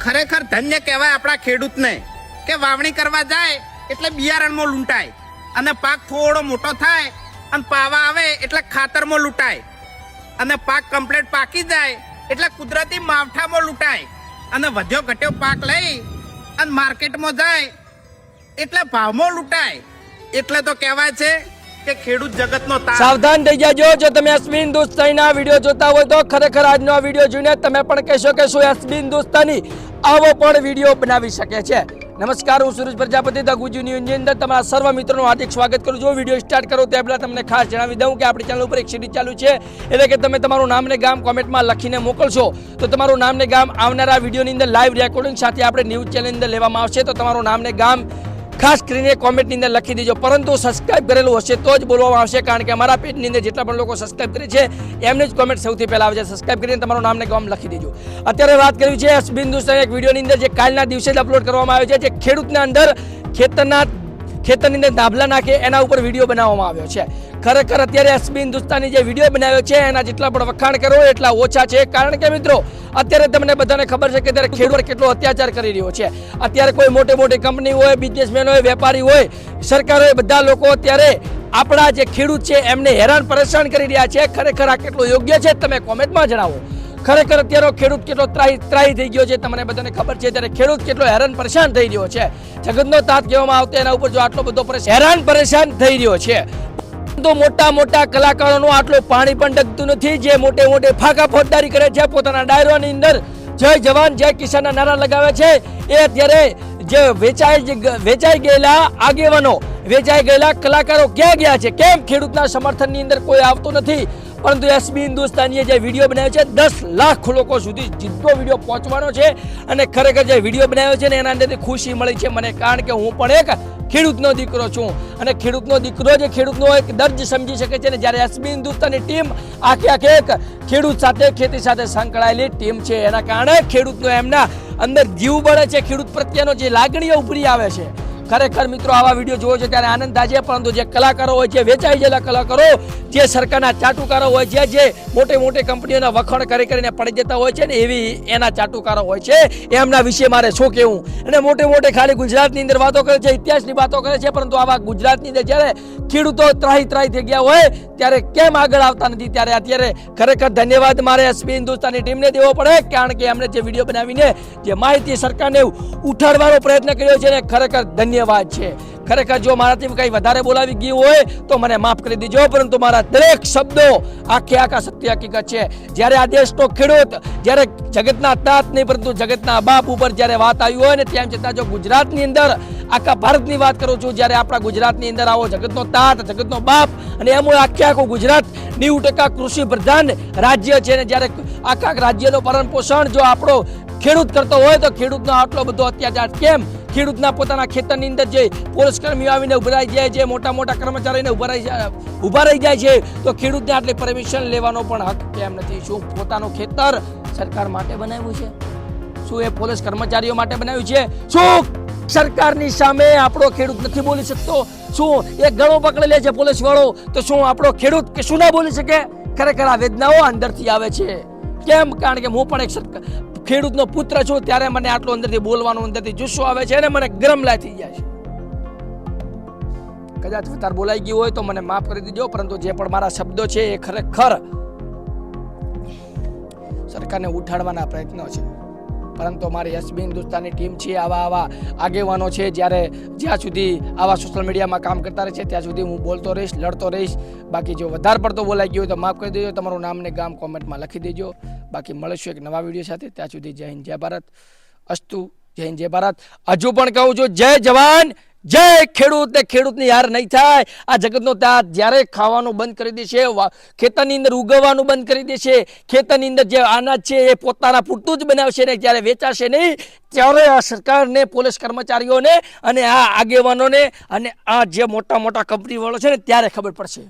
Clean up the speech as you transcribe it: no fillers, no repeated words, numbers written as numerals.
ખરેખર ધન્ય કહેવાય આપણા ખેડૂતને કે વાવણી કરવા જાય એટલે બિયારણમાં લૂંટાય અને પાક થોડો મોટો થાય અને પાવા આવે એટલે ખાતરમાં લૂંટાય અને પાક કમ્પ્લીટ પાકી જાય એટલે કુદરતી માવઠામાં લૂંટાય અને વધ્યો ઘટ્યો પાક લઈ અને માર્કેટમાં જાય એટલે ભાવમાં લૂંટાય. એટલે તો કહેવાય છે કે ખેડૂત જગતનો તાત. સાવધાન થઈ જાજો. જો તમે એસબી હિન્દુસ્તાનીના વિડીયો જોતા હોય તો ખરેખર આજનો આ વિડીયો જોઈને તમે પણ કહેશો કે શું એસબી હિન્દુસ્તાની આવો પણ વિડીયો બનાવી શકે છે. નમસ્કાર, હું સુરેશ પ્રજાપતિ ધ ગુજુ ન્યૂઝની અંદર તમારા સર્વ મિત્રોનું હાર્દિક સ્વાગત કરું છું. વિડીયો સ્ટાર્ટ કરો તે પહેલાં તમને ખાસ જણાવી દઉં કે આપણી ચેનલ ઉપર એક સિરીઝ ચાલુ છે, એટલે કે તમે તમારું નામ ને ગામ કોમેન્ટમાં લખીને મોકલશો તો તમારું નામ ને ગામ આવનારા વિડીયોની અંદર લાઈવ રેકોર્ડિંગ સાથે આપણે ન્યૂઝ ચેનલની અંદર લેવામાં આવશે. તો તમારું નામ ને ગામ ખાસ કરીને કોમેન્ટની અંદર લખી દેજો, પરંતુ સબસ્ક્રાઇબ કરેલું હશે તો જ બોલવામાં આવશે, કારણ કે અમારા પેજની અંદર જેટલા પણ લોકો સબસ્ક્રાઇબ કરે છે એમને જ કોમેન્ટ સૌથી પહેલા આવે છે. સબસ્ક્રાઇબ કરીને તમારું નામ ને ગામ લખી દેજો. અત્યારે વાત કરવી છે એસબી હિન્દુસ્તાન એક વિડીયોની અંદર જે કાલના દિવસે જ અપલોડ કરવામાં આવ્યો છે, જે ખેડૂતના અંદર ખેતરની અંદર દાબલા નાખે એના ઉપર વિડીયો બનાવવામાં આવ્યો છે. ખરેખર અત્યારે એસબી હિન્દુસ્તાની જે વિડીયો બનાવ્યો છે એના જેટલા પણ વખાણ કરો એટલા ઓછા છે, કારણ કે મિત્રો અત્યારે તમને બધાને ખબર છે કે અત્યારે ખેડૂત કેટલો અત્યાચાર કરી રહ્યો છે. અત્યારે કોઈ મોટી મોટી કંપની હોય, બિઝનેસમેન હોય, વેપારી હોય, સરકાર હોય, બધા લોકો અત્યારે આપણા જે ખેડૂત છે એમને હેરાન પરેશાન કરી રહ્યા છે. ખરેખર આ કેટલું યોગ્ય છે તમે કોમેન્ટમાં જણાવો. ખરેખર અત્યારે ખેડૂત કેટલો ત્રાહી થઈ ગયો છે તમને બધાને ખબર છે. ત્યારે ખેડૂત કેટલો હેરાન પરેશાન થઈ રહ્યો છે, જગતનો તાત કહેવામાં આવતો એના ઉપર જો આટલો બધો હેરાન પરેશાન થઈ રહ્યો છે. તો મોટા મોટા કલાકારોનું આટલું પાણી પણ ડગતું નથી, જે મોટે મોટે ફાંકા ફોજદારી કરે છે, પોતાના ડાયરોની અંદર જય જવાન જય કિસાનના નારા લગાવે છે. એ અત્યારે જે વેચાઈ ગયેલા આગેવાનો, વેચાઈ ગયેલા કલાકારો ક્યાં ગયા છે? કેમ ખેડૂતના સમર્થનની અંદર કોઈ આવતો નથી? પરંતુ એસબી હિન્દુસ્તાનીએ જે વિડીયો બનાવ્યો છે 10 લાખ લોકો સુધી સીધો વિડીયો પહોંચવાનો છે, અને ખરેખર જે વિડીયો બનાવ્યો છે ને એના અંદરથી ખુશી મળી છે મને, કારણ કે હું પણ એક ખેડૂતનો દીકરો છું, અને ખેડૂતનો દીકરો જે ખેડૂતનો એક દર્દ સમજી શકે છે ને. જ્યારે એસબી હિન્દુસ્તાનની ટીમ આખે એક ખેડૂત સાથે, ખેતી સાથે સંકળાયેલી ટીમ છે, એના કારણે ખેડૂતનો એમના અંદર જીવ બળે છે, ખેડૂત પ્રત્યેનો જે લાગણીઓ ઉભરી આવે છે. ખરેખર મિત્રો આવા વિડીયો જોવો છો ત્યારે આનંદ થાય છે, પરંતુ જે કલાકારો હોય છે, વેચાઈ ગયેલા કલાકારો, જે સરકારના ચાટુકારો હોય છે, જે મોટી મોટી કંપનીઓના વખાણ કરીને પડી જતા હોય છે ને, એવી એના ચાટુકારો હોય છે, એમના વિશે મારે શું કહેવું. અને મોટે ખાલી ગુજરાતની અંદર વાતો કરે છે, ઇતિહાસની વાતો કરે છે, પરંતુ આવા ગુજરાતની અંદર જ્યારે ખેડૂતો ત્રાહી થઈ ગયા હોય ત્યારે કેમ આગળ આવતા નથી? ત્યારે અત્યારે ખરેખર ધન્યવાદ મારે એસબી હિન્દુસ્તાની ટીમને દેવો પડે, કારણ કે એમણે જે વિડીયો બનાવીને જે માહિતી સરકારને ઉઠાડવાનો પ્રયત્ન કર્યો છે ને, ખરેખર ધન્યવાદ છે. ખરેખર જો મારાથી કંઈ વધારે બોલાવી ગયું હોય તો મને માફ કરી દેજો, પરંતુ મારા દરેક શબ્દો આખા સત્ય હકીકત છે. જ્યારે આ દેશનો ખેડૂત, જ્યારે જગતના તાત નહીં પરંતુ જગતના બાપ ઉપર જ્યારે વાત આવી હોય ને, તેમ છતાં જો ગુજરાતની અંદર આખા ભારતની વાત કરું છું, જ્યારે આપણા ગુજરાતની અંદર આવો જગતનો તાત, જગતનો બાપ, અને એમ આખું ગુજરાત 90% કૃષિ પ્રધાન રાજ્ય છે ને, જ્યારે આખા રાજ્યનો ભરણ પોષણ જો આપણો ખેડૂત કરતો હોય તો ખેડૂતનો આટલો બધો અત્યાચાર કેમ? ખેડૂતના પોતાના ખેતરની અંદર જે પોલીસ કર્મીઓ આવીને ઉભા રહી જાય છે, મોટા કર્મચારીને ઉભા રહી જાય છે, તો ખેડૂતને આટલી પરમિશન લેવાનો પણ હક કેમ નથી? શું પોતાનું ખેતર સરકાર માટે બનાવ્યું છે? શું એ પોલીસ કર્મચારીઓ માટે બનાવ્યું છે? શું સરકારની સામે આપણો ખેડૂત નથી બોલી શકતો? શું એ ગળો પકડી લે છે પોલીસ વાળો, તો શું આપણો ખેડૂત કે શું ના બોલી શકે? ખરેખર આ વેદનાઓ અંદરથી આવે છે. કેમ? કારણ કે હું પણ એક ખેડૂતનો પુત્ર છું, ત્યારે મને આટલો અંદરથી બોલવાનો, અંદરથી જુસ્સો આવે છે અને મને ગરમ લાય થઈ જાય છે. કદાચ વધારે બોલાઈ ગયું હોય તો મને માફ કરી દીજો, પરંતુ જે પણ મારા શબ્દો છે એ ખરેખર સરકારને ઉઠાડવાના પ્રયત્નો છે. પરંતુ મારી એસબી હિન્દુસ્તાની ટીમ છે, આવા આગેવાનો છે, જ્યાં સુધી આવા સોશિયલ મીડિયામાં કામ કરતા રહે છે ત્યાં સુધી હું બોલતો રહીશ, લડતો રહીશ. બાકી જો વધારે પડતો બોલાઈ ગયો હોય તો માફ કરી દેજો, તમારું નામ ને ગામ કોમેન્ટમાં લખી દેજો. બાકી મળીશું એક નવા વિડીયો સાથે, ત્યાં સુધી જય હિન્દ જય ભારત. અસ્તુ. જય હિન્દ જય ભારત. હજુ પણ કહું છું, જય જવાન જય ખેડૂત. ને ખેડૂતની હાર નહીં થાય. આ જગતનો તાત જ્યારે ખાવાનું બંધ કરી દેશે, ખેતરની અંદર ઉગવવાનું બંધ કરી દેશે, ખેતરની અંદર જે અનાજ છે એ પોતાના પૂરતું જ બનાવશે ને, જ્યારે વેચાશે નહીં, ત્યારે આ સરકારને, પોલીસ કર્મચારીઓને અને આ આગેવાનોને અને આ જે મોટા કંપની વાળો છે ને, ત્યારે ખબર પડશે.